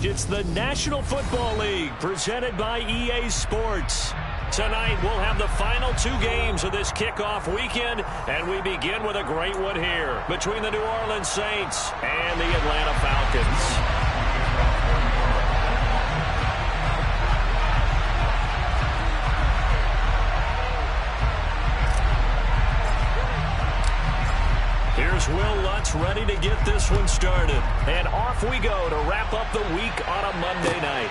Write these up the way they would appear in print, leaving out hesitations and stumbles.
It's the National Football League presented by EA Sports. Tonight, we'll have the final two games of this kickoff weekend, and we begin with a great one here between the New Orleans Saints and the Atlanta Falcons. Here's Will Lutz ready to get this one started. And off we go to wrap up the week on a Monday night.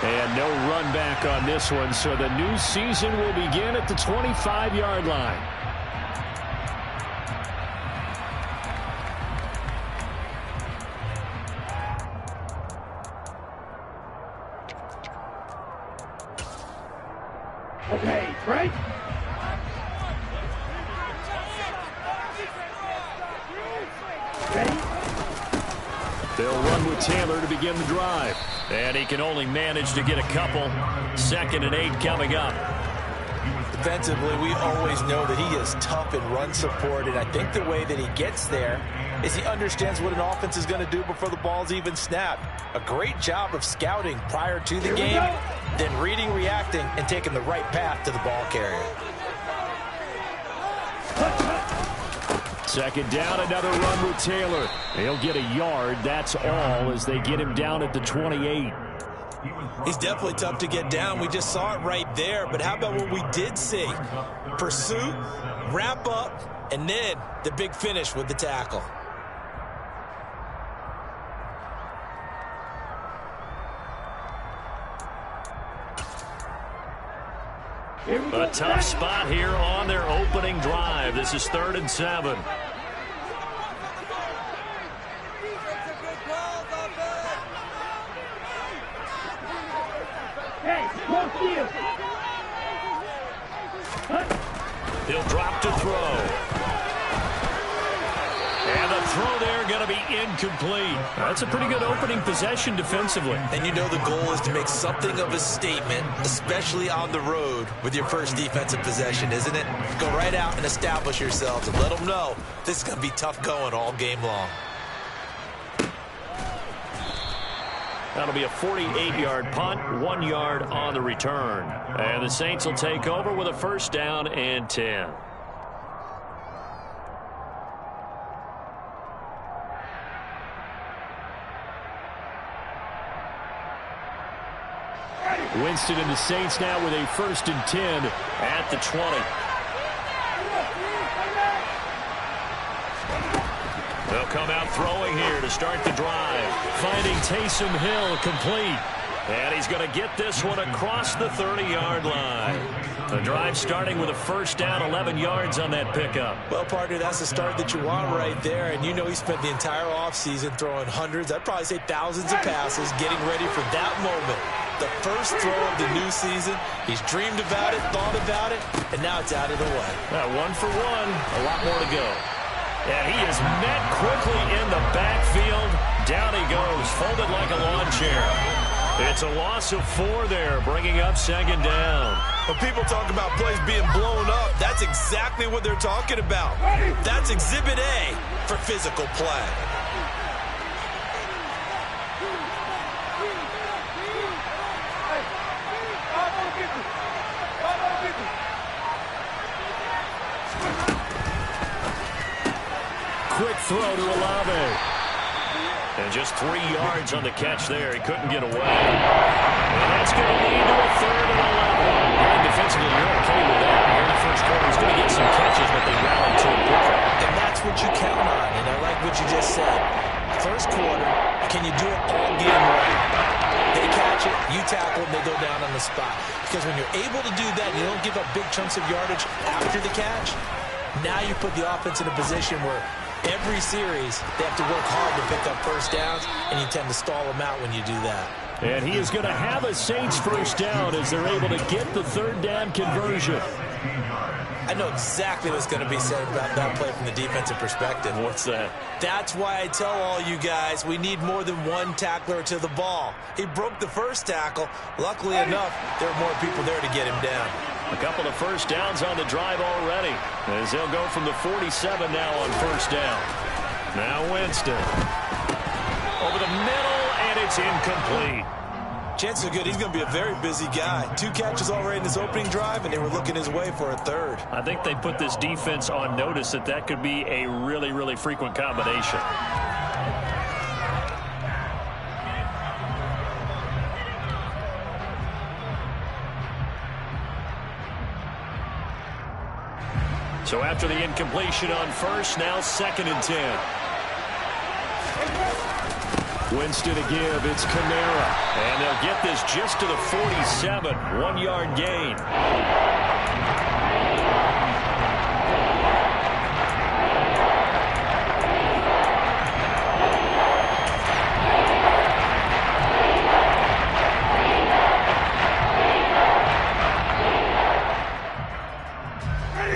And no run back on this one, so the new season will begin at the 25-yard line. Okay, right? They'll run with Taylor to begin the drive. And he can only manage to get a couple. 2nd and 8 coming up. Defensively, we always know that he is tough in run support, and I think the way that he gets there is he understands what an offense is going to do before the ball's even snapped. A great job of scouting prior to the game, then reading, reacting, and taking the right path to the ball carrier. 2nd down, another run with Taylor. He'll get a yard, that's all, as they get him down at the 28. He's definitely tough to get down. We just saw it right there, but how about what we did see? Pursuit, wrap up, and then the big finish with the tackle. A tough spot here on their opening drive. This is 3rd and 7. He'll drop to throw. And the throw there going to be incomplete. That's a pretty good opening possession defensively. And you know the goal is to make something of a statement, especially on the road with your first defensive possession, isn't it? Go right out and establish yourselves and let them know this is going to be tough going all game long. That'll be a 48-yard punt, 1 yard on the return. And the Saints will take over with a 1st down and 10. Winston and the Saints now with a 1st and 10 at the 20. They'll come out throwing here to start the drive. Finding Taysom Hill complete. And he's going to get this one across the 30-yard line. The drive starting with a 1st down, 11 yards on that pickup. Well, partner, that's the start that you want right there. And you know he spent the entire offseason throwing hundreds, I'd probably say thousands of passes, getting ready for that moment. The first throw of the new season. He's dreamed about it, thought about it, and now it's out of the way. 1 for 1, a lot more to go. And he is met quickly in the backfield. Down he goes, folded like a lawn chair. It's a loss of 4 there, bringing up 2nd down. When people talk about plays being blown up, that's exactly what they're talking about. That's Exhibit A for physical play. Quick throw to Olave. And just 3 yards on the catch there. He couldn't get away. And that's going to lead to a 3rd and 11. And defensively, you're okay with that. Here in the first quarter, he's going to get some catches, but they rally to him quickly. And that's what you count on. And I like what you just said. First quarter, can you do it all game long? They catch it, you tackle, and they go down on the spot. Because when you're able to do that, and you don't give up big chunks of yardage after the catch, now you put the offense in a position where every series, they have to work hard to pick up 1st downs, and you tend to stall them out when you do that. And he is going to have a Saints 1st down as they're able to get the 3rd down conversion. I know exactly what's going to be said about that play from the defensive perspective. What's that? That's why I tell all you guys we need more than one tackler to the ball. He broke the first tackle. Luckily enough, there are more people there to get him down. A couple of 1st downs on the drive already, as they'll go from the 47 now on 1st down. Now Winston. over the middle, and it's incomplete. Chances are good he's going to be a very busy guy. 2 catches already in his opening drive, and they were looking his way for a third. I think they put this defense on notice that that could be a really, really frequent combination. So after the incompletion on first, now 2nd and 10. Winston to give. It's Kamara. And they'll get this just to the 47. 1-yard gain.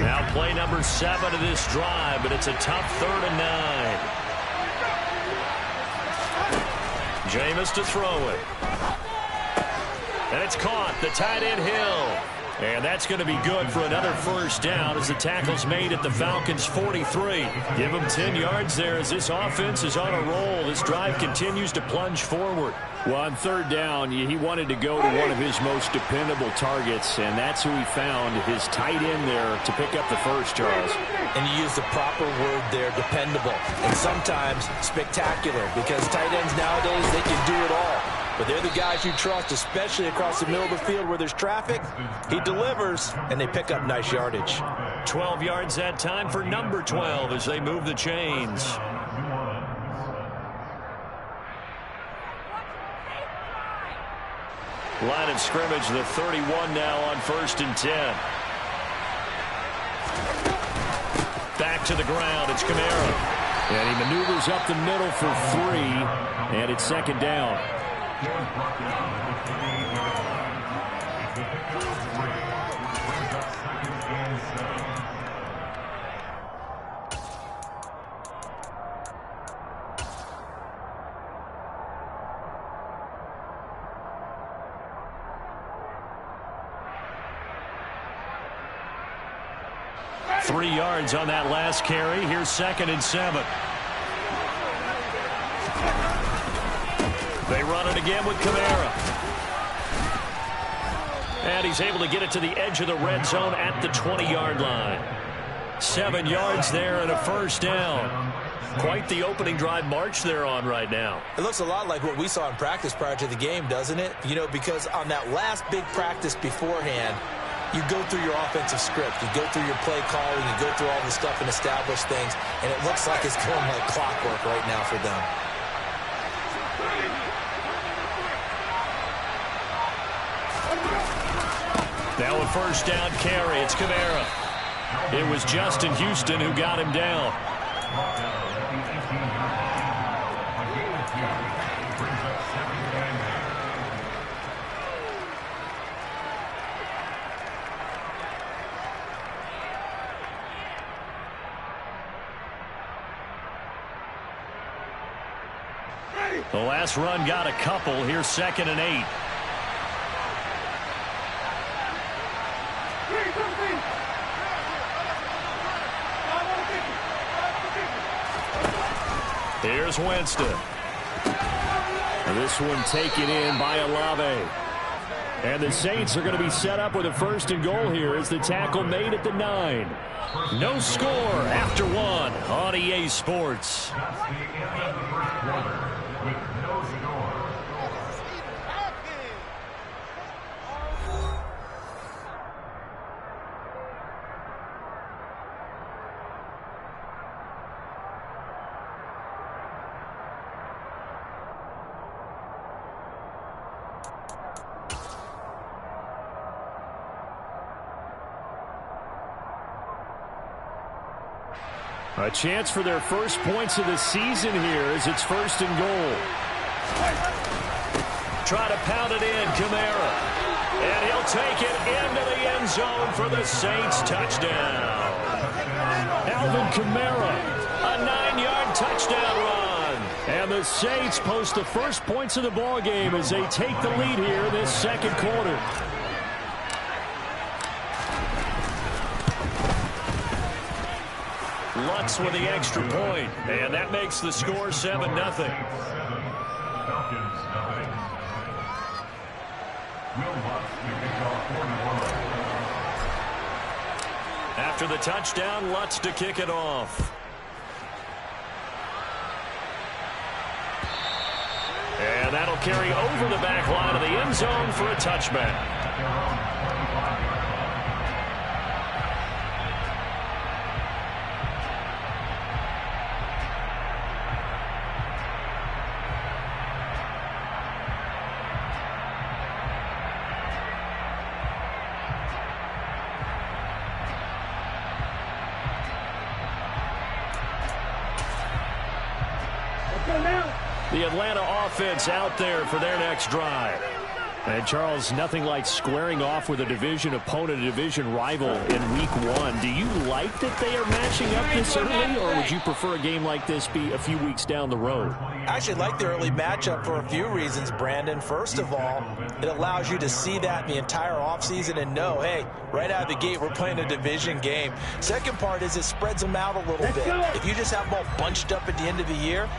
Now play number 7 of this drive, but it's a tough 3rd and 9. Jameis to throw it. And it's caught. The tight end Hill. And that's going to be good for another first down as the tackle's made at the Falcons' 43. Give them 10 yards there as this offense is on a roll. This drive continues to plunge forward. Well, on 3rd down, he wanted to go to one of his most dependable targets, and that's who he found, his tight end there, to pick up the first, Charles. And you use the proper word there, dependable, and sometimes spectacular, because tight ends nowadays, they can do it all. But they're the guys you trust, especially across the middle of the field where there's traffic. He delivers, and they pick up nice yardage. 12 yards that time for number 12 as they move the chains. Line of scrimmage, the 31 now on 1st and 10. Back to the ground, it's Kamara. And he maneuvers up the middle for 3, and it's 2nd down. Three yards on that last carry. Here's 2nd and 7. They run it again with Kamara. And he's able to get it to the edge of the red zone at the 20-yard line. 7 yards there and a first down. Quite the opening drive march they're on right now. It looks a lot like what we saw in practice prior to the game, doesn't it? You know, because on that last big practice beforehand, you go through your offensive script. You go through your play calling. You go through all the stuff and establish things. And it looks like it's going like clockwork right now for them. Now a first down carry. It's Kamara. It was Justin Houston who got him down. The last run got a couple. Here's 2nd and 8. Here's Winston. This one taken in by Olave. And the Saints are going to be set up with a 1st and goal here as the tackle made at the 9. No score after 1 on EA Sports. A chance for their first points of the season here as it's 1st and goal. Try to pound it in, Kamara. And he'll take it into the end zone for the Saints touchdown. Alvin Kamara, a 9-yard touchdown run. And the Saints post the first points of the ball game as they take the lead here in this 2nd quarter. Lutz with the extra point, and that makes the score 7-0. After the touchdown, Lutz to kick it off. And that'll carry over the back line of the end zone for a touchback. The Atlanta offense out there for their next drive. And, Charles, nothing like squaring off with a division opponent, a division rival in Week 1. Do you like that they are matching up this early, or would you prefer a game like this be a few weeks down the road? I actually like the early matchup for a few reasons, Brandon. First of all, it allows you to see that the entire offseason and know, hey, right out of the gate, we're playing a division game. Second part is it spreads them out a little bit. If you just have them all bunched up at the end of the year,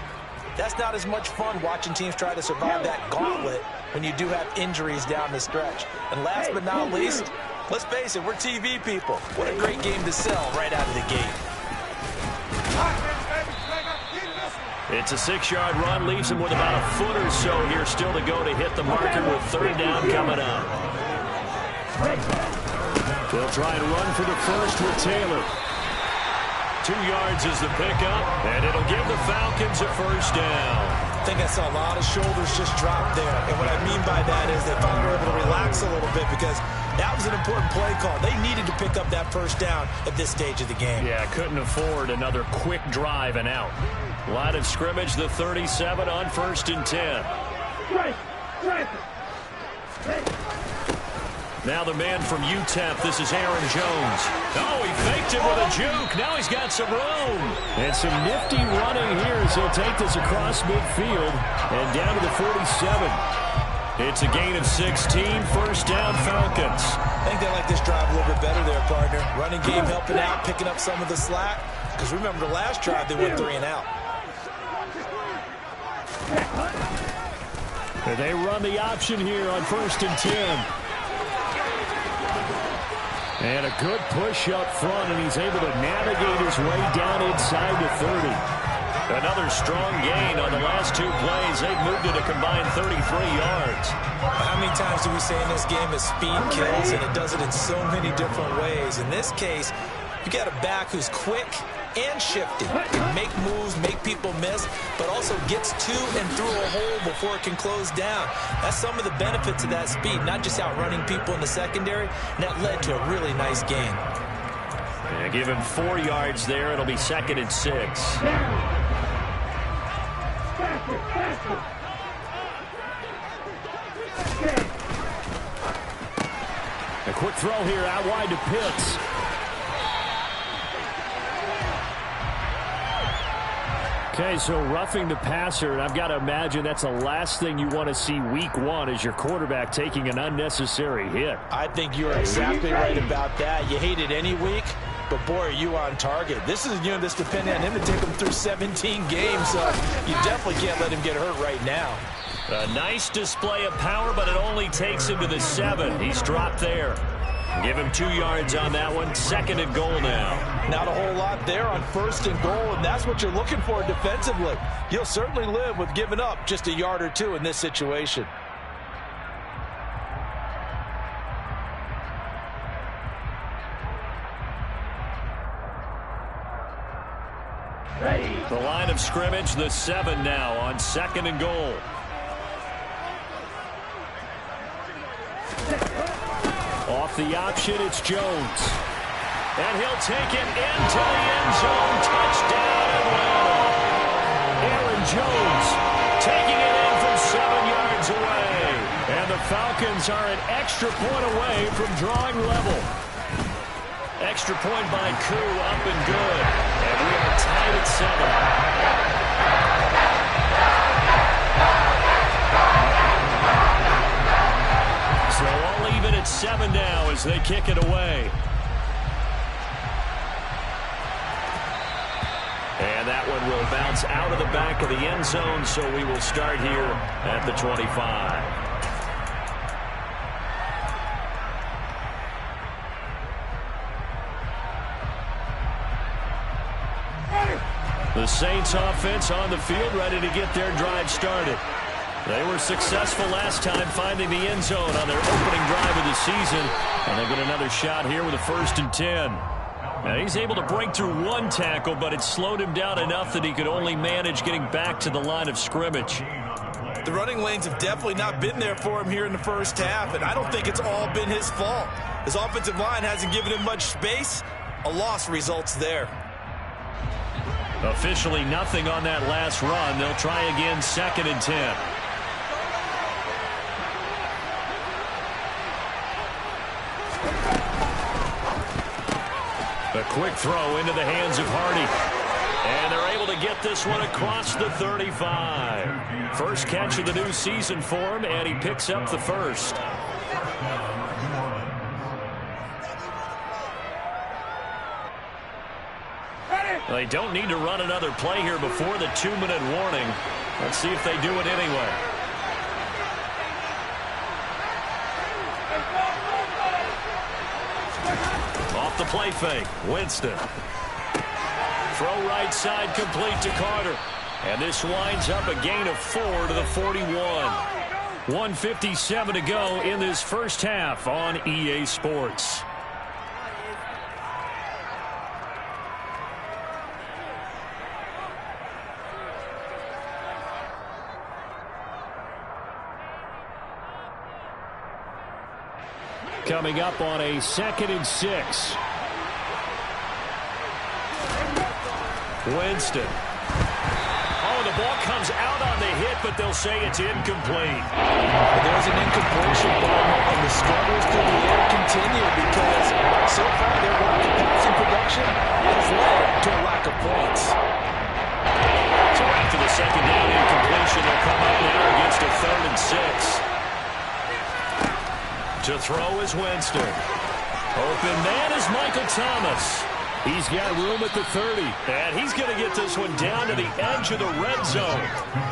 that's not as much fun watching teams try to survive that gauntlet when you do have injuries down the stretch. And last but not least, let's face it, we're TV people. What a great game to sell right out of the gate. It's a 6-yard run, leaves him with about a foot or so here still to go to hit the marker with third down coming up. They'll try and run for the first with Taylor. 2 yards is the pickup, and it'll give the Falcons a first down. I think I saw a lot of shoulders just drop there, and what I mean by that is they finally were able to relax a little bit because that was an important play call. They needed to pick up that first down at this stage of the game. Yeah, couldn't afford another quick drive and out. Line of scrimmage, the 37 on 1st and 10. Now the man from UTEP, this is Aaron Jones. Oh, he faked it with a juke. Now he's got some room. And some nifty running here as he'll take this across midfield and down to the 47. It's a gain of 16, first down Falcons. I think they like this drive a little bit better there, partner. Running game helping out, picking up some of the slack. Because remember the last drive, they went 3 and out. And they run the option here on 1st and 10. And a good push up front, and he's able to navigate his way down inside the 30. Another strong gain on the last 2 plays. They've moved it a combined 33 yards. How many times do we say in this game that speed kills, and it does it in so many different ways? In this case, you got a back who's quick and shifty. Can make moves, make people miss, but also gets to and through a hole before it can close down. That's some of the benefits of that speed, not just outrunning people in the secondary, and that led to a really nice gain. Yeah, give him 4 yards there. It'll be 2nd and 6. A quick throw here out wide to Pitts. Okay, so roughing the passer, and I've got to imagine that's the last thing you want to see Week 1 is your quarterback taking an unnecessary hit. I think you're exactly right about that. You hate it any week, but boy, are you on target. This is a unit that's dependent on him to take him through 17 games, so you definitely can't let him get hurt right now. A nice display of power, but it only takes him to the 7. He's dropped there. Give him 2 yards on that one. 2nd and goal now. Not a whole lot there on 1st and goal, and that's what you're looking for defensively. You'll certainly live with giving up just a yard or 2 in this situation. The line of scrimmage, the 7 now on 2nd and goal. Off the option, it's Jones. And he'll take it into the end zone. Touchdown, Atlanta. Aaron Jones taking it in from 7 yards away. And the Falcons are an extra point away from drawing level. Extra point by Koo, up and good. And we are tied at 7. So all even at 7 now as they kick it away. And that one will bounce out of the back of the end zone, so we will start here at the 25. The Saints offense on the field, ready to get their drive started. They were successful last time finding the end zone on their opening drive of the season, and they get another shot here with a 1st and 10. Now he's able to break through one tackle, but it slowed him down enough that he could only manage getting back to the line of scrimmage. The running lanes have definitely not been there for him here in the first half, and I don't think it's all been his fault. His offensive line hasn't given him much space. A loss results there. Officially nothing on that last run. They'll try again, 2nd and 10. A quick throw into the hands of Hardy. And they're able to get this one across the 35. First catch of the new season for him, and he picks up the 1st. They don't need to run another play here before the 2-minute warning. Let's see if they do it anyway. Off the play fake, Winston. Throw right side complete to Carter. And this winds up a gain of 4 to the 41. 1:57 to go in this first half on EA Sports. Coming up on a 2nd and 6. Winston. Oh, the ball comes out on the hit, but they'll say it's incomplete. There's an incompletion, and the struggles through the air continue because so far their lack of passing production has led to a lack of points. So after the 2nd down incompletion, they'll come up now against a 3rd and 6. To throw is Winston. Open man is Michael Thomas. He's got room at the 30. And he's going to get this one down to the edge of the red zone.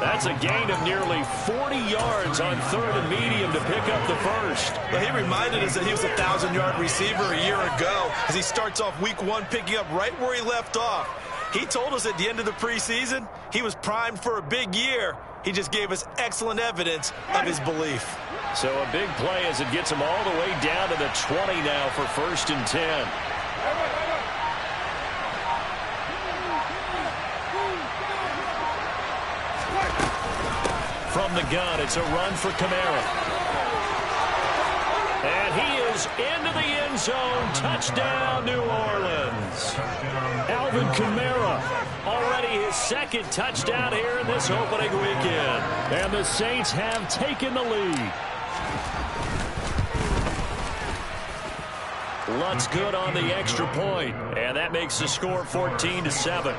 That's a gain of nearly 40 yards on 3rd and medium to pick up the 1st. Well, he reminded us that he was a 1,000-yard receiver a year ago as he starts off week 1 picking up right where he left off. He told us at the end of the preseason he was primed for a big year. He just gave us excellent evidence of his belief. So a big play as it gets him all the way down to the 20 now for 1st and 10. From the gun, it's a run for Kamara. And he is into the end zone. Touchdown, New Orleans. Alvin Kamara, already his 2nd touchdown here in this opening weekend. And the Saints have taken the lead. Lutz good on the extra point, and that makes the score 14-7.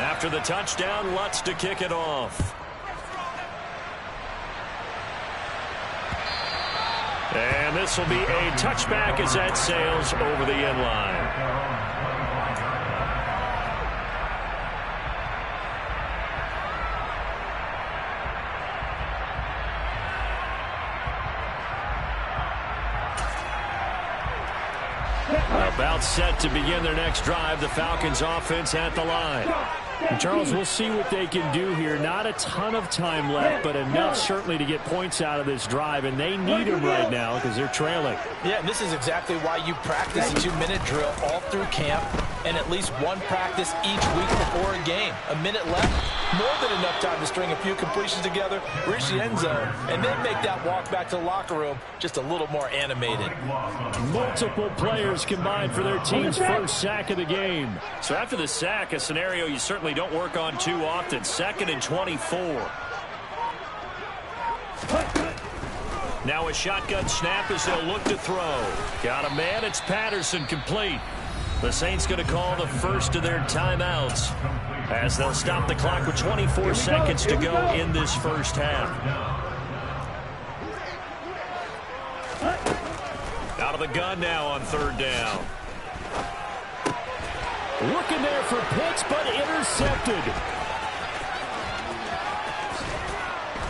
After the touchdown, Lutz to kick it off. And this will be a touchback as that sails over the end line. About set to begin their next drive. The Falcons offense at the line. And Charles, we'll see what they can do here. Not a ton of time left, but enough certainly to get points out of this drive, and they need them right now because they're trailing. Yeah, and this is exactly why you practice a 2-minute drill all through camp and at least one practice each week before a game. A minute left, more than enough time to string a few completions together, reach the end zone, and then make that walk back to the locker room just a little more animated. Multiple players combined for their team's first sack of the game. So after the sack, a scenario you certainly don't work on too often. 2nd and 24. Now a shotgun snap as they'll look to throw. Got a man, it's Patterson, complete. The Saints going to call the first of their timeouts as they'll stop the clock with 24 seconds to go in this first half. Out of the gun now on 3rd down. Looking there for Pitts, but intercepted.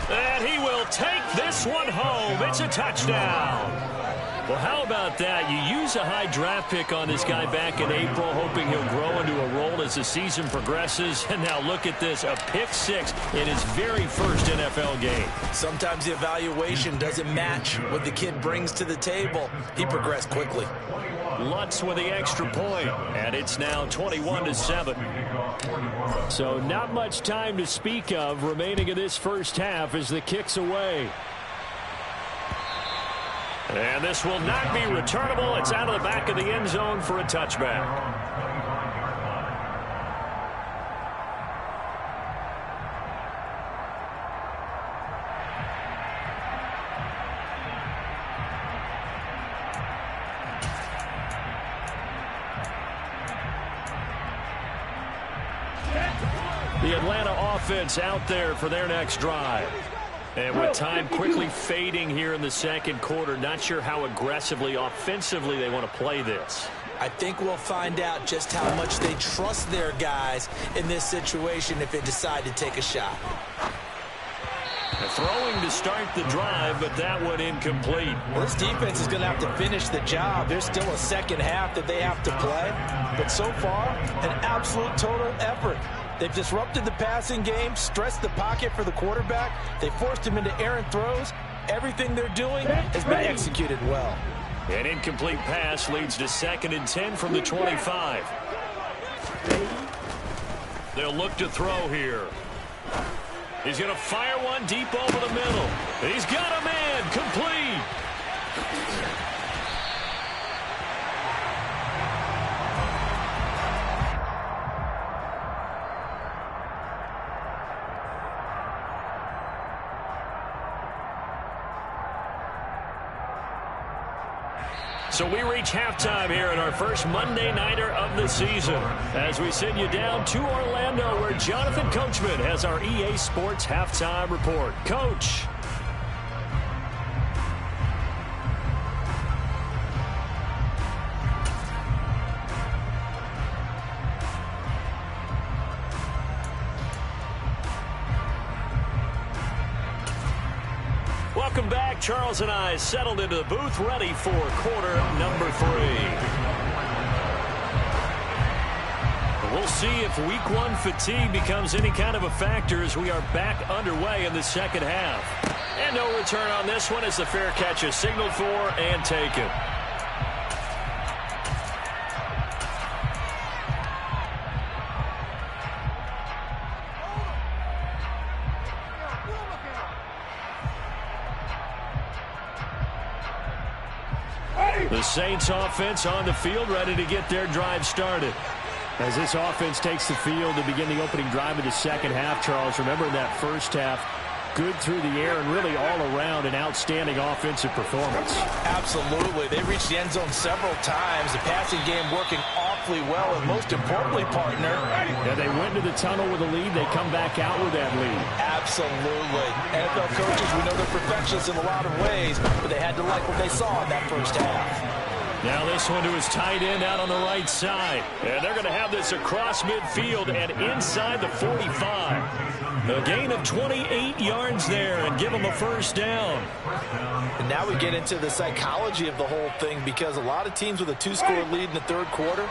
And he will take this one home. It's a touchdown. Well, how about that? You use a high draft pick on this guy back in April, hoping he'll grow into a role as the season progresses. And now look at this, a pick six in his very first NFL game. Sometimes the evaluation doesn't match what the kid brings to the table. He progressed quickly. Lutz with the extra point, and it's now 21-7. So not much time to speak of remaining in this first half as the kick's away. And this will not be returnable. It's out of the back of the end zone for a touchback. The Atlanta offense out there for their next drive. And with time quickly fading here in the second quarter, not sure how aggressively, offensively they want to play this. I think we'll find out just how much they trust their guys in this situation if they decide to take a shot. Throwing to start the drive, but that one incomplete. Well, this defense is going to have to finish the job. There's still a second half that they have to play. But so far, an absolute total effort. They've disrupted the passing game, stressed the pocket for the quarterback. They forced him into errant throws. Everything they're doing has been executed well. An incomplete pass leads to 2nd and 10 from the 25. They'll look to throw here. He's going to fire one deep over the middle. He's got a man, complete. So we reach halftime here in our first Monday Nighter of the season as we send you down to Orlando where Jonathan Coachman has our EA Sports Halftime Report. Coach. Welcome back. Charles and I settled into the booth, ready for quarter number 3. We'll see if week 1 fatigue becomes any kind of a factor as we are back underway in the second half. And no return on this one as the fair catch is signaled for and taken. The Saints offense on the field, ready to get their drive started. As this offense takes the field to begin the opening drive of the second half, Charles, remember in that first half, good through the air and really all around an outstanding offensive performance. Absolutely. They reached the end zone several times. The passing game working awfully well, and most importantly, partner. Yeah, they went to the tunnel with a lead. They come back out with that lead. Absolutely. NFL coaches, we know they're perfectionists in a lot of ways, but they had to like what they saw in that first half. Now this one to his tight end out on the right side. And they're going to have this across midfield and inside the 45. A gain of 28 yards there and give them a first down. And now we get into the psychology of the whole thing because a lot of teams with a 2-score lead in the third quarter,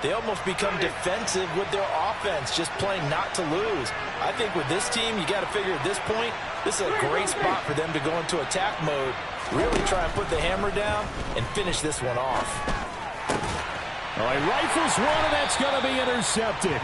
they almost become defensive with their offense, just playing not to lose. I think with this team, you got to figure at this point, this is a great spot for them to go into attack mode, really try and put the hammer down and finish this one off. All right, rifles one, and that's going to be intercepted.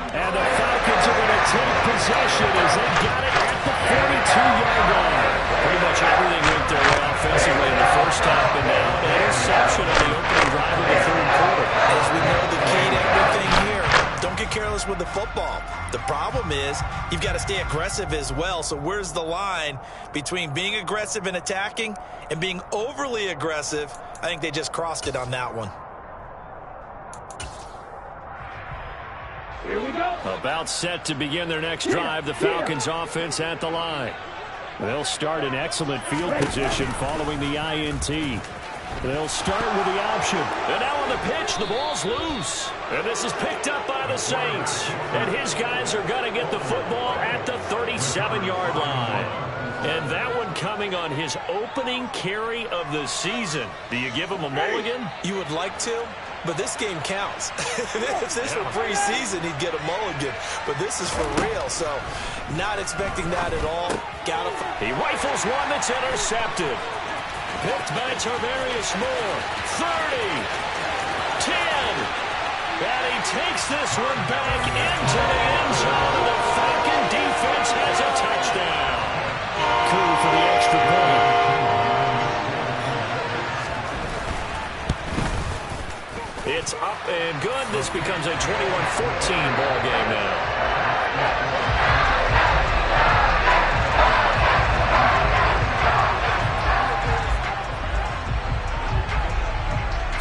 And the Falcons are going to take possession as they got it at the 42-yard line. Pretty much everything went their way offensively in the first half, and now an interception on the opening drive of the third quarter. As we know, the key to everything here, don't get careless with the football. The problem is you've got to stay aggressive as well. So where's the line between being aggressive and attacking and being overly aggressive? I think they just crossed it on that one. Here we go. About set to begin their next drive. The Falcons offense at the line. They'll start in excellent field position following the INT. They'll start with the option. And now on the pitch, the ball's loose. And this is picked up by the Saints. And his guys are going to get the football at the 37-yard line. And that one coming on his opening carry of the season. Do you give him a mulligan? You would like to, but this game counts. If this were preseason, he'd get a mulligan. But this is for real, so not expecting that at all. He rifles one that's intercepted. Picked by Tarvarius Moore. 30. 10. And he takes this one back into the end zone. And the Falcon defense has a touchdown. Coup for the extra point. It's up and good. This becomes a 21-14 ball game now.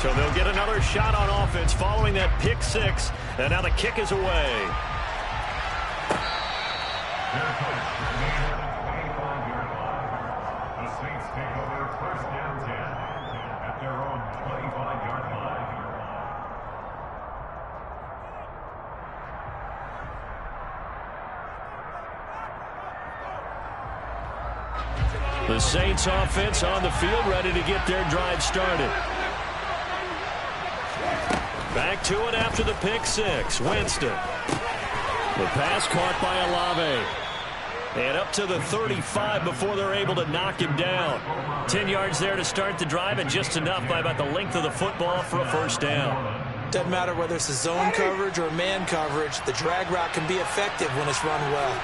So they'll get another shot on offense following that pick six. And now the kick is away. The Saints take over first down 10 at their own 25-yard line. The Saints offense on the field, ready to get their drive started. Back to it after the pick six. Winston. The pass caught by Olave. And up to the 35 before they're able to knock him down. 10 yards there to start the drive, and just enough by about the length of the football for a first down. Doesn't matter whether it's a zone coverage or man coverage, the drag route can be effective when it's run well.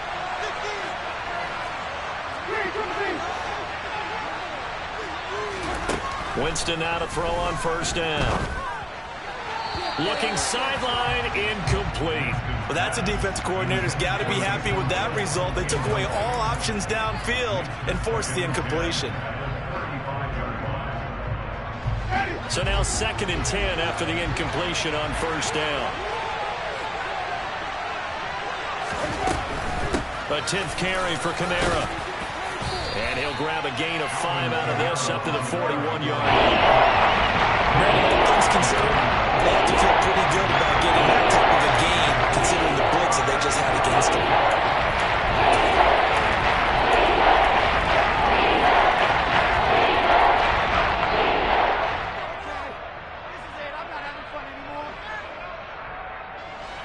Winston now to throw on first down. Looking sideline, incomplete. Well, that's a defensive coordinator's got to be happy with that result. They took away all options downfield and forced the incompletion. So now 2nd and 10 after the incompletion on first down. A 10th carry for Kamara. And he'll grab a gain of 5 out of this up to the 41-yard line. All things considered, they have to feel pretty good about getting that type of a gain, considering the blitz that they just had against them.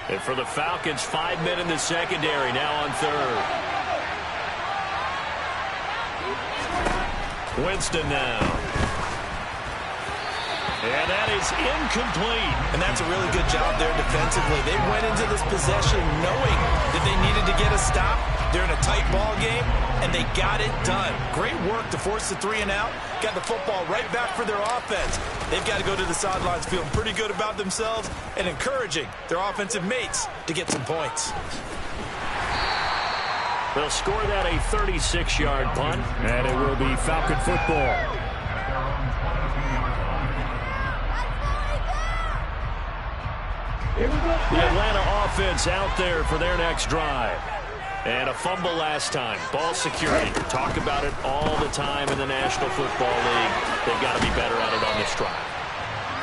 And for the Falcons, 5 men in the secondary, now on third. Winston now. And that is incomplete. And that's a really good job there defensively. They went into this possession knowing that they needed to get a stop. They're in a tight ball game, and they got it done. Great work to force the 3 and out. Got the football right back for their offense. They've got to go to the sidelines feeling pretty good about themselves and encouraging their offensive mates to get some points. They'll score that a 36-yard punt, and it will be Falcon football. The Atlanta offense out there for their next drive. And a fumble last time. Ball security. Talk about it all the time in the National Football League. They've got to be better at it on this drive.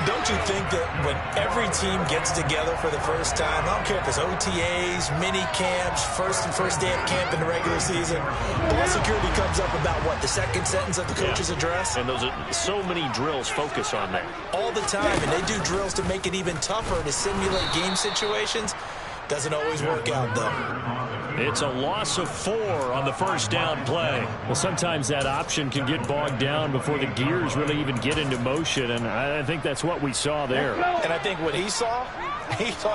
Don't you think that when every team gets together for the first time, I don't care if it's OTAs, mini camps, first day of camp in the regular season, ball security comes up about what, the second sentence of the coach's address? And those are so many drills focus on that. All the time, and they do drills to make it even tougher to simulate game situations. Doesn't always work out, though. It's a loss of 4 on the first down play. Well, sometimes that option can get bogged down before the gears really even get into motion, and I think that's what we saw there. And I think what he saw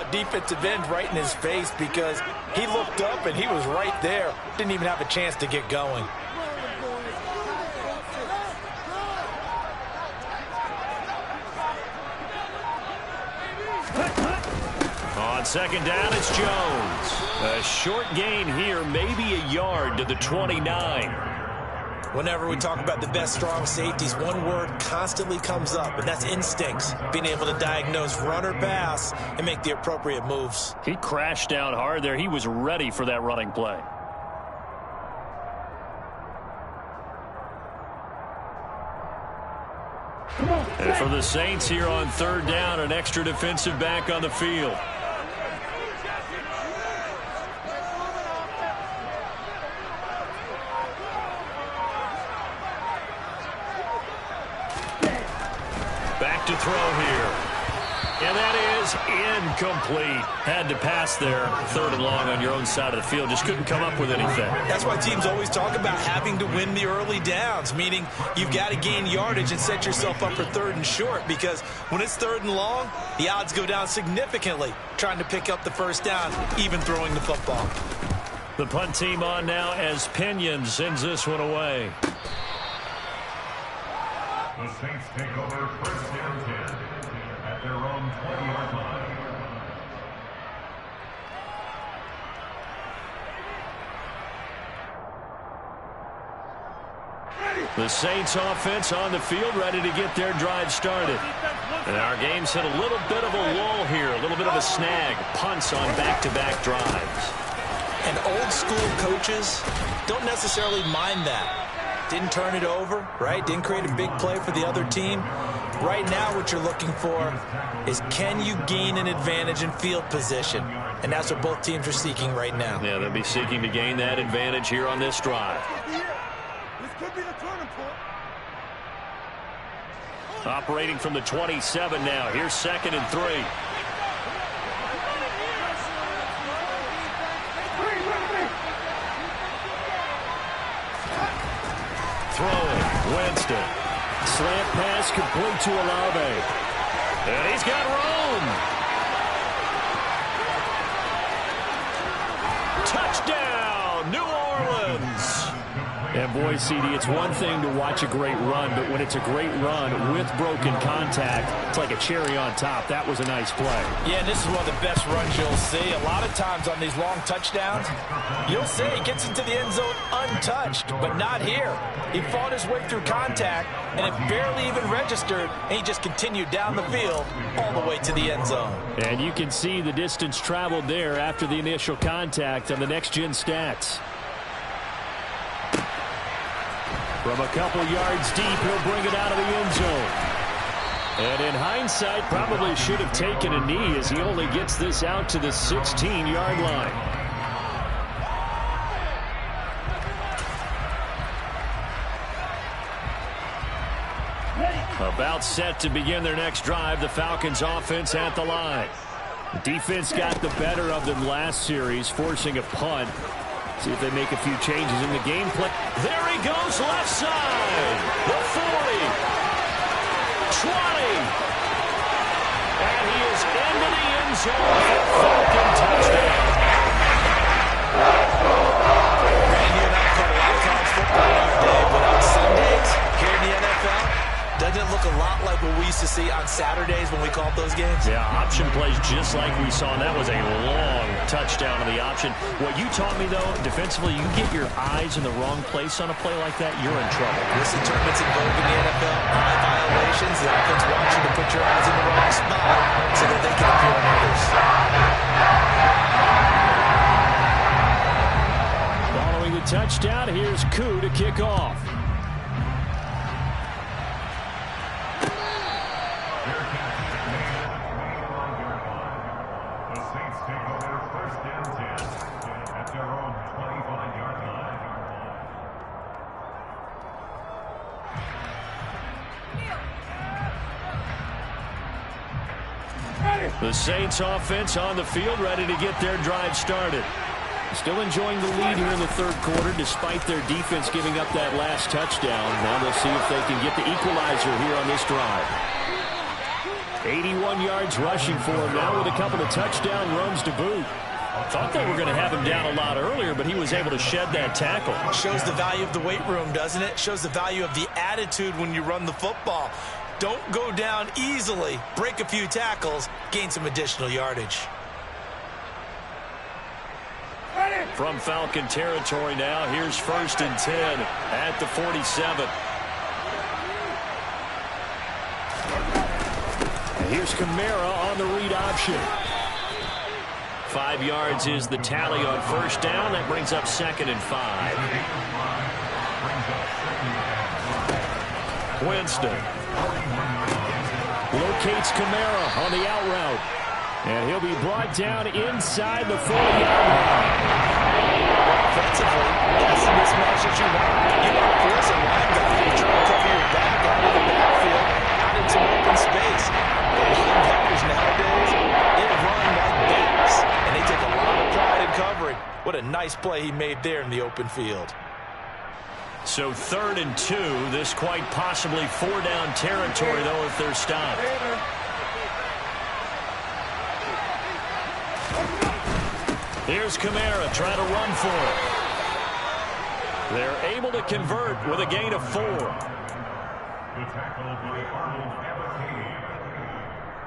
defensive end right in his face because he looked up and he was right there. Didn't even have a chance to get going. On second down, it's Jones. A short gain here, maybe a yard to the 29. Whenever we talk about the best strong safeties, one word constantly comes up, and that's instincts. Being able to diagnose run or pass and make the appropriate moves. He crashed down hard there. He was ready for that running play. And for the Saints here on third down, an extra defensive back on the field. Back to throw here. And that is incomplete. Had to pass there, third and long on your own side of the field. Just couldn't come up with anything. That's why teams always talk about having to win the early downs, meaning you've got to gain yardage and set yourself up for third and short, because when it's third and long, the odds go down significantly trying to pick up the first down, even throwing the football. The punt team on now as Pinion sends this one away. The Saints take over first down 10 at their own 20-yard line. The Saints offense on the field, ready to get their drive started. And our game's hit a little bit of a lull here, a little bit of a snag. Punts on back-to-back drives. And old school coaches don't necessarily mind that. Didn't turn it over, right? Didn't create a big play for the other team. Right now what you're looking for is, can you gain an advantage in field position? And that's what both teams are seeking right now. Yeah, they'll be seeking to gain that advantage here on this drive. This could be the turning point. Operating from the 27 now. Here's 2nd and 3. Throwing, Winston. Slant pass complete to Olave. And he's got room. Touchdown, New Orleans. And boy, CD, it's one thing to watch a great run, but when it's a great run with broken contact, it's like a cherry on top. That was a nice play. Yeah, and this is one of the best runs you'll see. A lot of times on these long touchdowns, you'll see he gets into the end zone untouched, but not here. He fought his way through contact, and it barely even registered, and he just continued down the field all the way to the end zone. And you can see the distance traveled there after the initial contact on the next-gen stats. From a couple yards deep, he'll bring it out of the end zone. And in hindsight, probably should have taken a knee as he only gets this out to the 16-yard line. About set to begin their next drive, the Falcons offense at the line. The defense got the better of them last series, forcing a punt. See if they make a few changes in the game plan. There he goes, left side. The 40. 20. And he is into the end zone for Falcon touchdown. And you and I caught a lot of college football in our day, but on Sundays here in the NFL, doesn't it look a lot like what we used to see on Saturdays when we called those games? Yeah, option plays just like we saw, and that was a long touchdown on the option. What you taught me, though, defensively, you get your eyes in the wrong place on a play like that, you're in trouble. Listen, tournaments in vogue in the NFL, eye violations. The offense wants you to put your eyes in the wrong spot so that they can appear on others. Following the touchdown, here's Koo to kick off. The Saints offense on the field, ready to get their drive started. Still enjoying the lead here in the third quarter, despite their defense giving up that last touchdown. Now they'll see if they can get the equalizer here on this drive. 81 yards rushing for him now with a couple of touchdown runs to boot. Thought they were going to have him down a lot earlier, but he was able to shed that tackle. Shows the value of the weight room, doesn't it? Shows the value of the attitude when you run the football. Don't go down easily. Break a few tackles. Gain some additional yardage. From Falcon territory now, here's 1st and 10 at the 47. And here's Kamara on the read option. 5 yards is the tally on first down. That brings up 2nd and 5. Winston. locates Kamara on the out route. And he'll be brought down inside the 40-yard line. Offensively, that's the mismatch that you want. You want to force a line guy to try to cover your back out of the backfield, out into open space. The linebackers nowadays, they run like backs, and they take a lot of pride in covering. What a nice play he made there in the open field. So 3rd and 2. This quite possibly 4-down territory, though, if they're stopped. Here's Kamara trying to run for it. They're able to convert with a gain of 4. The tackle by Arnold Abacave.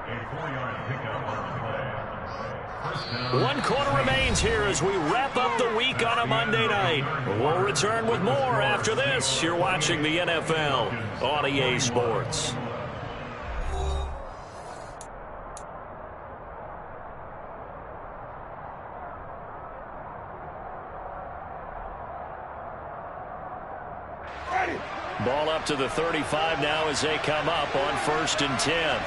A 4-yard pickup on the play. First down. 1 quarter remains here as we wrap up the week on a Monday night. We'll return with more after this. You're watching the NFL on EA Sports. Ball up to the 35 now as they come up on 1st and 10.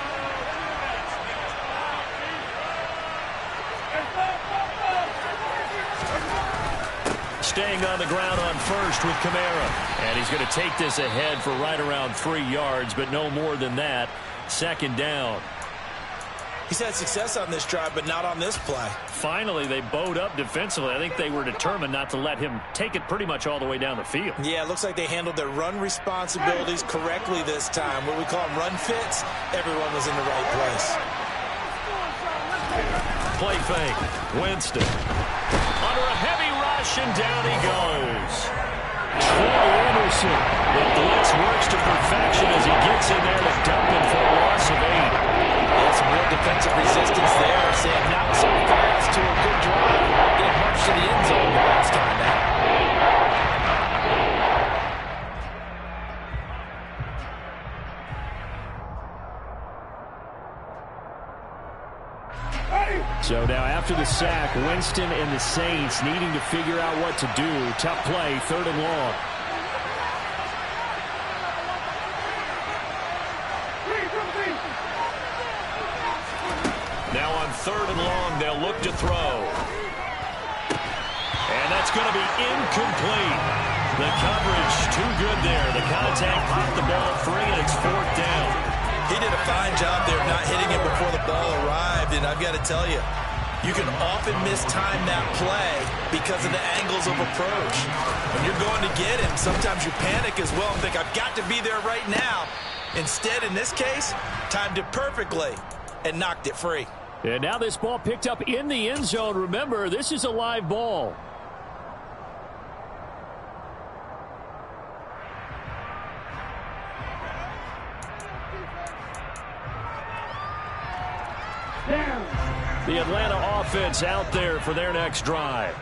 Staying on the ground on 1st with Kamara. And he's going to take this ahead for right around 3 yards, but no more than that. 2nd down. He's had success on this drive, but not on this play. Finally, they bowed up defensively. I think they were determined not to let him take it pretty much all the way down the field. Yeah, it looks like they handled their run responsibilities correctly this time. What we call them run fits, everyone was in the right place. Play fake. Winston. Under a heavy rush, and down he goes. Troy Anderson. The blitz works to perfection as he gets in there to dump him for a loss of 8. Some real defensive resistance there, saying not so fast to a good drive. Get marched to the end zone the last time now. So now after the sack, Winston and the Saints needing to figure out what to do. Tough play, 3rd and long. Now on 3rd and long, they'll look to throw. And that's going to be incomplete. The coverage too good there. The contact popped the ball free, and it's 4th down. He did a fine job there not hitting it before the ball arrived, and I've got to tell you, you can often mistime that play because of the angles of approach. When you're going to get him, sometimes you panic as well and think, I've got to be there right now. Instead, in this case, timed it perfectly and knocked it free. And now this ball picked up in the end zone. Remember, this is a live ball. The Atlanta offense out there for their next drive.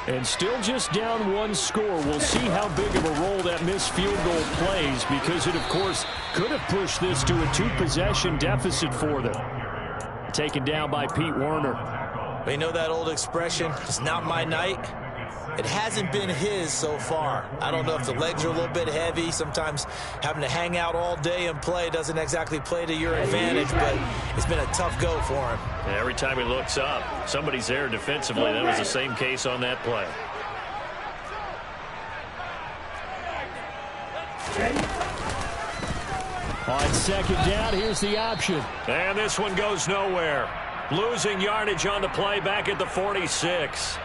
And still just down 1 score. We'll see how big of a role that missed field goal plays, because it, of course, could have pushed this to a 2-possession deficit for them. Taken down by Pete Werner. We know that old expression, it's not my night. It hasn't been his so far. I don't know if the legs are a little bit heavy. Sometimes having to hang out all day and play doesn't exactly play to your advantage, but it's been a tough go for him. And every time he looks up, somebody's there defensively. That was the same case on that play. On 2nd down, here's the option. And this one goes nowhere. Losing yardage on the play back at the 46.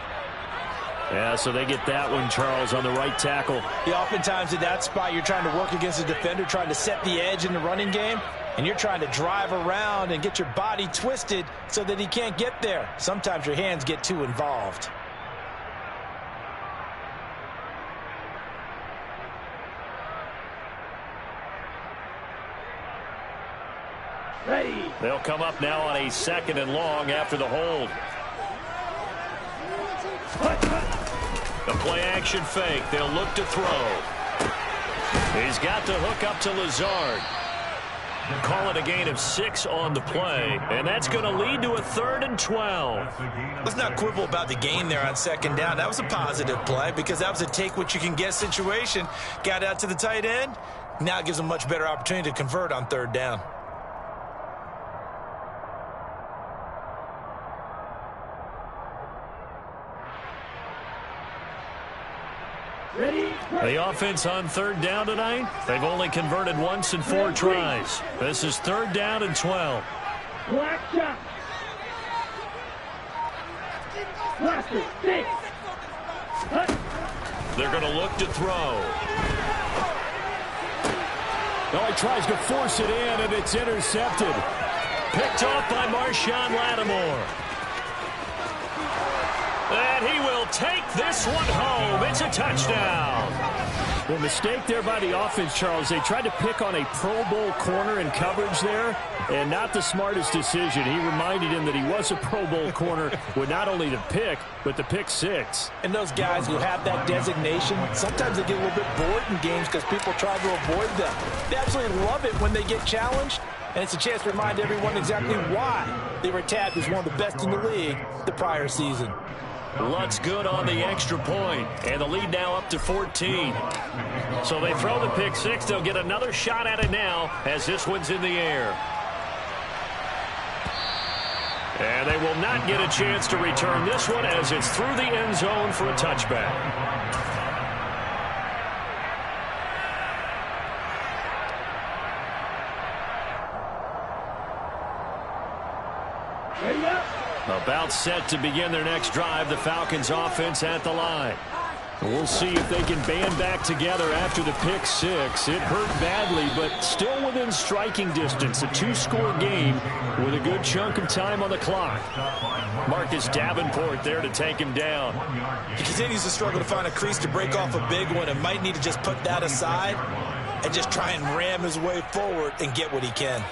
Yeah, so they get that one, Charles, on the right tackle. Yeah, oftentimes in that spot, you're trying to work against a defender, trying to set the edge in the running game, and you're trying to drive around and get your body twisted so that he can't get there. Sometimes your hands get too involved. Ready. They'll come up now on a 2nd and long after the hold. The play-action fake. They'll look to throw. He's got the hook up to Lazard. Call it a gain of 6 on the play, and that's going to lead to a 3rd and 12. Let's not quibble about the gain there on 2nd down. That was a positive play because that was a take-what-you-can-get situation. Got out to the tight end. Now it gives them a much better opportunity to convert on 3rd down. The offense on third down tonight, they've only converted once in 4 tries. This is third down and 12. Black shot. Blaster, 6. They're going to look to throw. Oh, he tries to force it in, and it's intercepted. Picked off by Marshawn Lattimore. And he will take this one home. It's a touchdown. The mistake there by the offense, Charles. They tried to pick on a Pro Bowl corner in coverage there, and not the smartest decision. He reminded him that he was a Pro Bowl corner with not only the pick, but the pick 6. And those guys who have that designation, sometimes they get a little bit bored in games because people try to avoid them. They absolutely love it when they get challenged, and it's a chance to remind everyone exactly why they were tagged as one of the best in the league the prior season. Lutz good on the extra point, and the lead now up to 14. So they throw the pick 6. They'll get another shot at it now as this one's in the air. And they will not get a chance to return this one as it's through the end zone for a touchback. About set to begin their next drive, the Falcons offense at the line. We'll see if they can band back together after the pick 6. It hurt badly, but still within striking distance. A 2-score game with a good chunk of time on the clock. Marcus Davenport there to take him down. He continues to struggle to find a crease to break off a big one and might need to just put that aside and just try and ram his way forward and get what he can.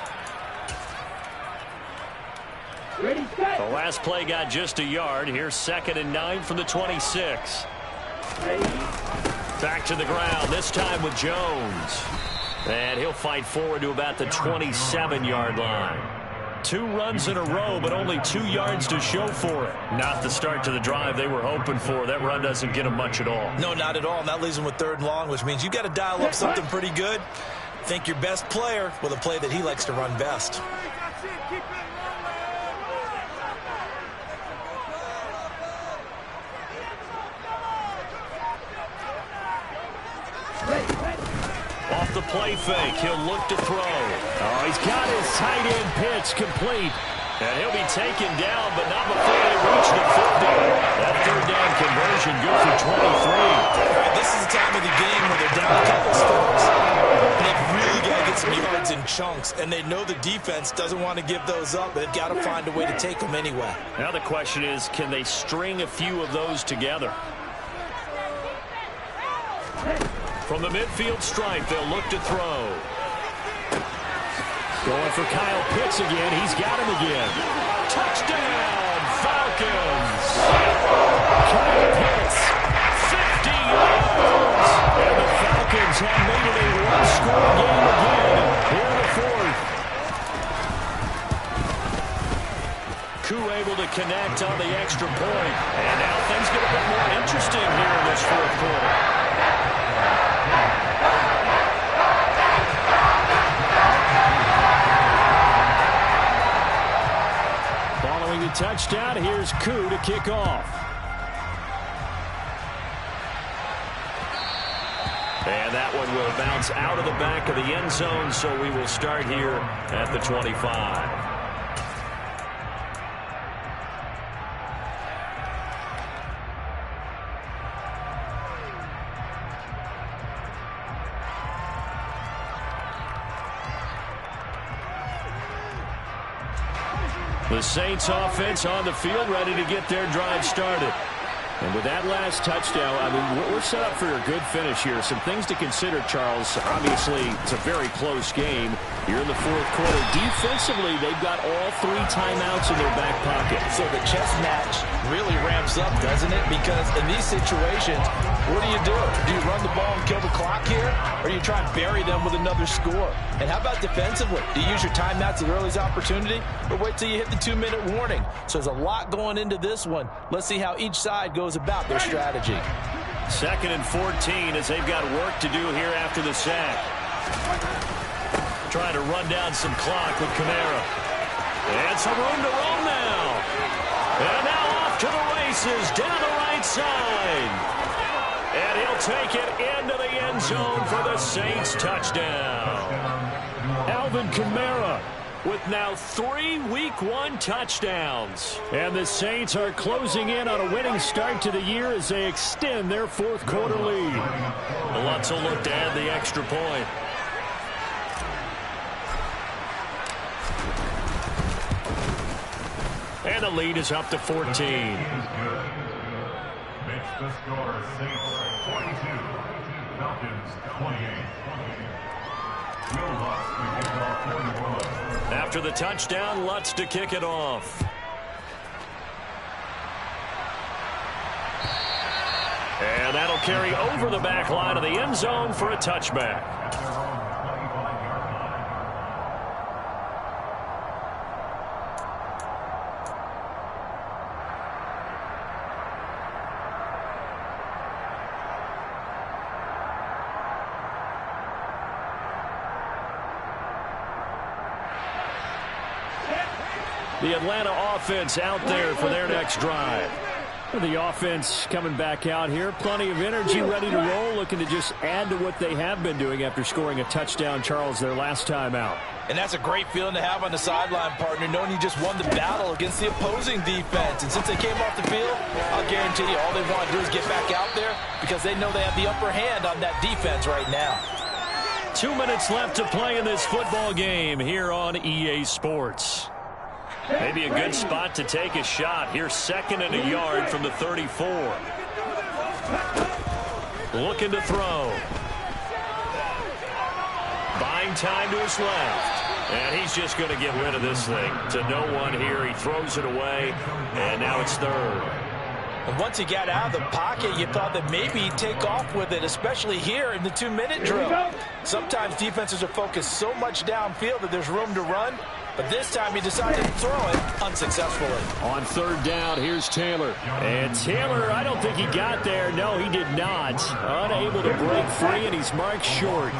The last play got just a yard. Here's 2nd and 9 from the 26. Back to the ground, this time with Jones. And he'll fight forward to about the 27-yard line. 2 runs in a row, but only 2 yards to show for it. Not the start to the drive they were hoping for. That run doesn't get them much at all. No, not at all. And that leaves them with 3rd and long, which means you got to dial up something pretty good. Think your best player with a play that he likes to run best. Off the play fake, he'll look to throw. Oh, he's got his tight end pitch complete. And he'll be taken down, but not before they reach the 50. That 3rd down conversion good for 23. All right, this is the time of the game where they're down a couple starts. And they've really got to get some yards in chunks. And they know the defense doesn't want to give those up, but they've got to find a way to take them anyway. Now the question is, can they string a few of those together? From the midfield stripe, they'll look to throw. Going for Kyle Pitts again. He's got him again. Touchdown, Falcons! Kyle Pitts. 50 yards! And the Falcons have made it a 1-score game again here in the 4th. Koo able to connect on the extra point. And now things get a bit more interesting here in this 4th quarter. Following the touchdown, here's Koo to kick off. And that one will bounce out of the back of the end zone, so we will start here at the 25. The Saints offense on the field, ready to get their drive started. And with that last touchdown, I mean, we're set up for a good finish here. Some things to consider, Charles. Obviously, it's a very close game. You're in the 4th quarter. Defensively, they've got all 3 timeouts in their back pocket. So the chess match really ramps up, doesn't it? Because in these situations, what do? Do you run the ball and kill the clock here? Or do you try and bury them with another score? And how about defensively? Do you use your timeouts at earliest opportunity? Or wait till you hit the 2-minute warning? So there's a lot going into this one. Let's see how each side goes about their strategy. 2nd and 14 as they've got work to do here after the sack. Trying to run down some clock with Kamara. And some room to roam now. And now off to the races down the right side. And he'll he'll take it into the end zone for the Saints touchdown. Alvin Kamara with now 3 Week 1 touchdowns. And the Saints are closing in on a winning start to the year as they extend their fourth quarter lead. The Lutz will look to add the extra point. And the lead is up to 14. Makes the score Saints 22, Falcons 28. Will Lutz to kick off 41. After the touchdown, Lutz to kick it off. And that'll carry over the back line of the end zone for a touchback. The Atlanta offense out there for their next drive. The offense coming back out here. Plenty of energy, ready to roll, looking to just add to what they have been doing after scoring a touchdown, Charles, their last time out. And that's a great feeling to have on the sideline, partner, knowing you just won the battle against the opposing defense. And since they came off the field, I'll guarantee you all they want to do is get back out there because they know they have the upper hand on that defense right now. 2 minutes left to play in this football game here on EA Sports. Maybe a good spot to take a shot. Here's 2nd and a yard from the 34. Looking to throw. Buying time to his left. And he's just going to get rid of this thing. To no one here. He throws it away. And now it's 3rd. And once he got out of the pocket, you thought that maybe he'd take off with it, especially here in the 2-minute drill. Sometimes defenses are focused so much downfield that there's room to run. But this time he decided to throw it unsuccessfully. On 3rd down, here's Taylor. And Taylor, I don't think he got there. No, he did not. Unable to break free, and he's marked short.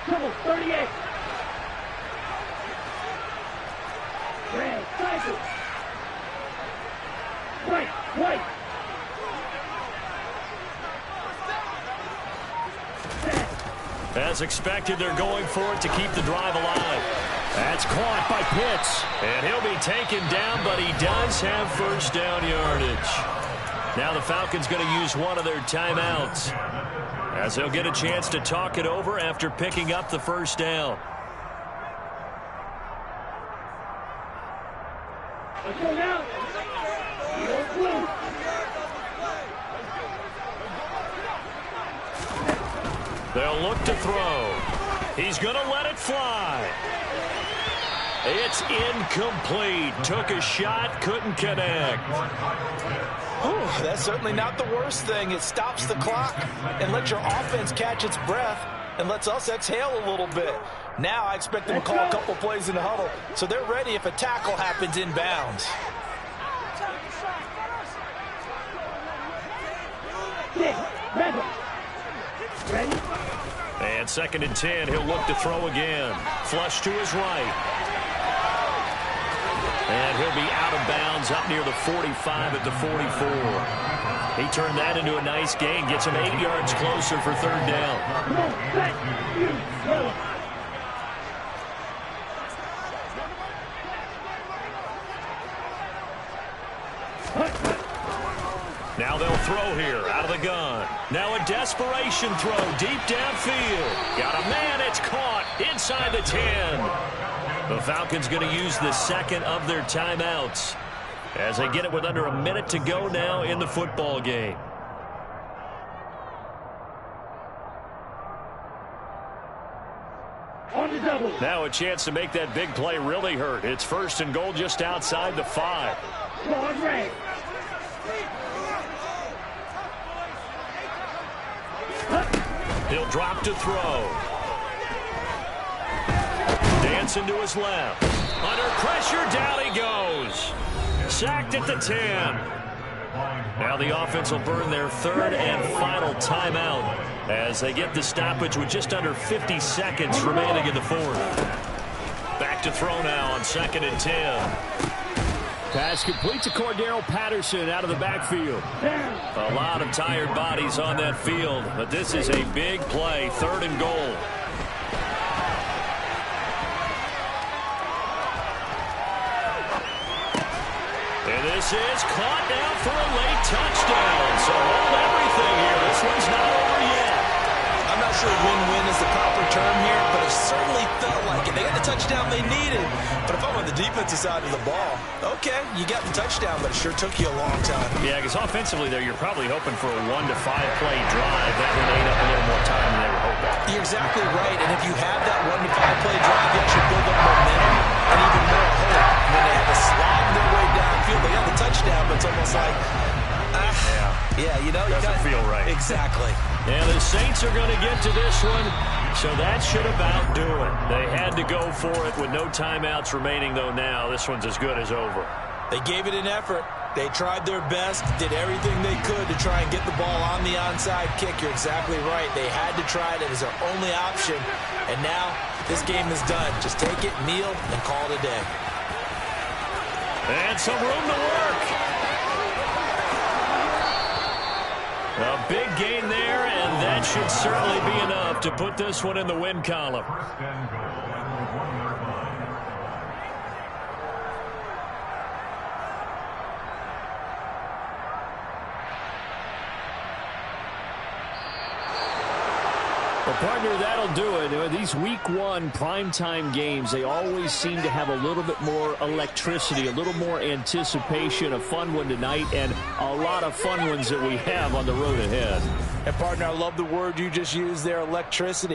Trouble 38. Red, cycle. White. As expected, they're going for it to keep the drive alive. That's caught by Pitts. And he'll be taken down, but he does have first down yardage. Now the Falcons going to use one of their timeouts, as they'll get a chance to talk it over after picking up the first down. Let's go now. They'll look to throw. He's going to let it fly. It's incomplete. Took a shot, couldn't connect. That's certainly not the worst thing. It stops the clock and lets your offense catch its breath and lets us exhale a little bit. Now I expect them to call a couple plays in the huddle, so they're ready if a tackle happens inbounds. Ready? And 2nd and 10, he'll look to throw again. Flush to his right. And he'll be out of bounds up near the 45 at the 44. He turned that into a nice gain. Gets him 8 yards closer for 3rd down. Now they'll throw here out of the gun. Now a desperation throw deep downfield. Got a man. It's caught inside the 10. The Falcons going to use the 2nd of their timeouts as they get it with under a minute to go now in the football game. Now a chance to make that big play really hurt. It's 1st and goal just outside the 5. He'll drop to throw. Dancing to his left. Under pressure, down he goes. Sacked at the 10. Now the offense will burn their 3rd and final timeout as they get the stoppage with just under 50 seconds remaining in the 4th. Back to throw now on 2nd and 10. Pass complete to Cordero Patterson out of the backfield. A lot of tired bodies on that field, but this is a big play, 3rd and goal. And this is caught down for a late touchdown. So hold everything here. This one's not over yet. I'm not sure win-win is the proper term here, but it certainly felt like it. They got the touchdown they needed. But if I'm on the defensive side of the ball, okay, you got the touchdown, but it sure took you a long time. Yeah, because offensively there, you're probably hoping for a 1 to 5 play drive. That would ate up a little more time than they were hoping. You're exactly right, and if you have that 1 to 5 play drive, you actually build up momentum and even more hope. When they had to slog their way downfield, they got the touchdown, but it's almost like, yeah, you know, doesn't feel right. Exactly. And the Saints are going to get to this one, so that should about do it. They had to go for it with no timeouts remaining, though now this one's as good as over. They gave it an effort. They tried their best, did everything they could to try and get the ball on the onside kick. You're exactly right. They had to try it. It was their only option. And now this game is done. Just take it, kneel, and call it a day. And some room to work. A big gain there, and that should certainly be enough to put this one in the win column. First and goal at the 1-yard line. Well, partner, that'll do it. These Week 1 primetime games, they always seem to have a little bit more electricity, a little more anticipation. A fun one tonight, and a lot of fun ones that we have on the road ahead. And, partner, I love the word you just used there, electricity.